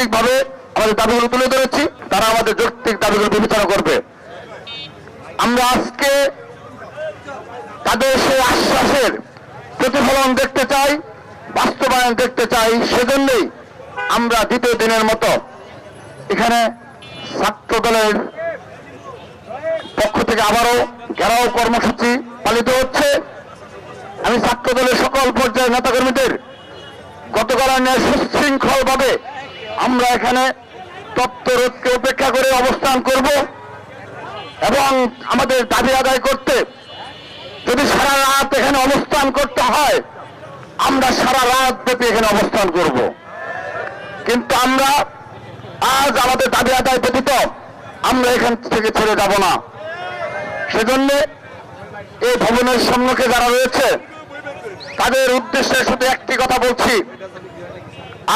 যৌক্তিকভাবে আমাদের দাবিগুলো তুলে ধরেছি, তারা আমাদের যৌক্তিক দাবিগুলো বিবেচনা করবে। আমরা আজকে তাদের সেই আশ্বাসের প্রতিফলন দেখতে চাই, বাস্তবায়ন দেখতে চাই। সেজন্যই আমরা দ্বিতীয় দিনের মতো এখানে ছাত্র দলের পক্ষ থেকে আবারও ঘেরাও কর্মসূচি পালিত হচ্ছে। আমি ছাত্র দলের সকল পর্যায়ের নেতাকর্মীদের গতকাল সুশৃঙ্খল ভাবে আমরা এখানে তপ্ত রোদকে উপেক্ষা করে অবস্থান করব এবং আমাদের দাবি আদায় করতে যদি সারা রাত এখানে অবস্থান করতে হয়, আমরা সারা রাত ব্যাপী এখানে অবস্থান করব। কিন্তু আমরা আজ আমাদের দাবি আদায় ব্যতীত আমরা এখান থেকে ছেড়ে যাব না। সেজন্য এই ভবনের সম্মুখে যারা রয়েছে তাদের উদ্দেশ্যে শুধু একটি কথা বলছি,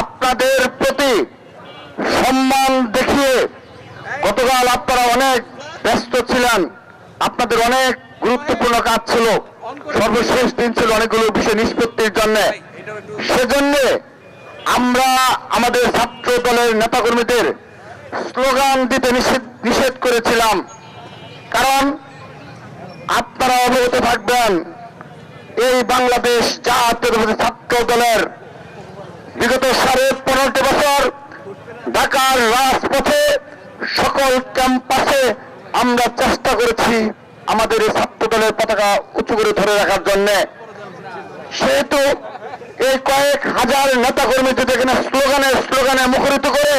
আপনাদের প্রতি সম্মান দেখিয়ে গতকাল আপনারা অনেক ব্যস্ত ছিলেন, আপনাদের অনেক গুরুত্বপূর্ণ কাজ ছিল, সর্বশেষ দিন ছিল অনেকগুলো বিষয় নিষ্পত্তির জন্য। সেজন্য আমরা আমাদের ছাত্র দলের নেতাকর্মীদের স্লোগান দিতে নিষেধ করেছিলাম। কারণ আপনারা অবগত থাকবেন, এই বাংলাদেশ জাতীয়তাবাদী ছাত্র দলের বিগত 15.5 বছর ঢাকার রাজপথে সকল ক্যাম্পাসে আমরা চেষ্টা করেছি আমাদের এই ছাত্র দলের পতাকা উঁচু করে ধরে রাখার জন্য। সেহেতু এই কয়েক হাজার নেতাকর্মী যদি এখানে স্লোগানে মুখরিত করে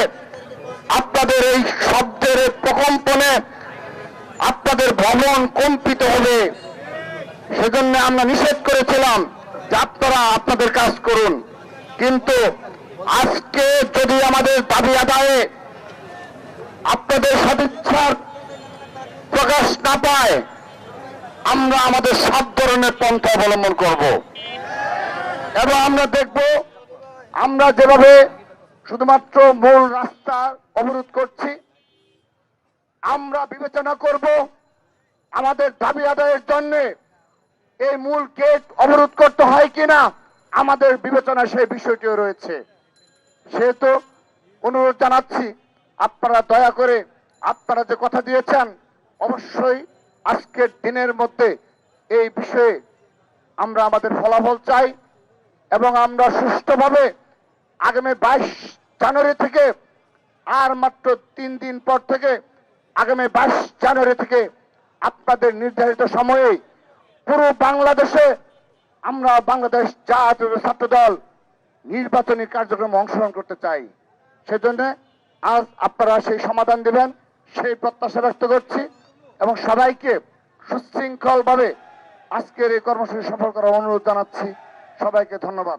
আপনাদের এই শব্দের প্রকম্পনে আপনাদের ভবন কম্পিত হবে, সেজন্য আমরা নিষেধ করেছিলাম যে আপনারা আপনাদের কাজ করুন। কিন্তু আজকে যদি আমাদের দাবি আদায়ে আপনাদের সদিচ্ছার প্রকাশ না পায়, আমরা আমাদের সব ধরনের পন্থা অবলম্বন করব এবং আমরা দেখব আমরা যেভাবে শুধুমাত্র মূল রাস্তা অবরোধ করছি, আমরা বিবেচনা করব আমাদের দাবি আদায়ের জন্য এই মূল গেট অবরোধ করতে হয় কিনা, আমাদের বিবেচনা সেই বিষয়টিও রয়েছে। সেহেতু অনুরোধ জানাচ্ছি, আপনারা দয়া করে আপনারা যে কথা দিয়েছেন অবশ্যই আজকের দিনের মধ্যে এই বিষয়ে আমরা আমাদের ফলাফল চাই এবং আমরা সুষ্ঠুভাবে আগামী 22 জানুয়ারি থেকে আর মাত্র 3 দিন পর থেকে আগামী 22 জানুয়ারি থেকে আপনাদের নির্ধারিত সময়ে পুরো বাংলাদেশে আমরা বাংলাদেশ জাতীয় ছাত্র দল নির্বাচনী কার্যক্রমে অংশগ্রহণ করতে চাই। সেজন্য আজ আপনারা সেই সমাধান দেবেন সেই প্রত্যাশা ব্যক্ত করছি এবং সবাইকে সুশৃঙ্খলভাবে আজকের এই কর্মসূচি সফল করার অনুরোধ জানাচ্ছি। সবাইকে ধন্যবাদ।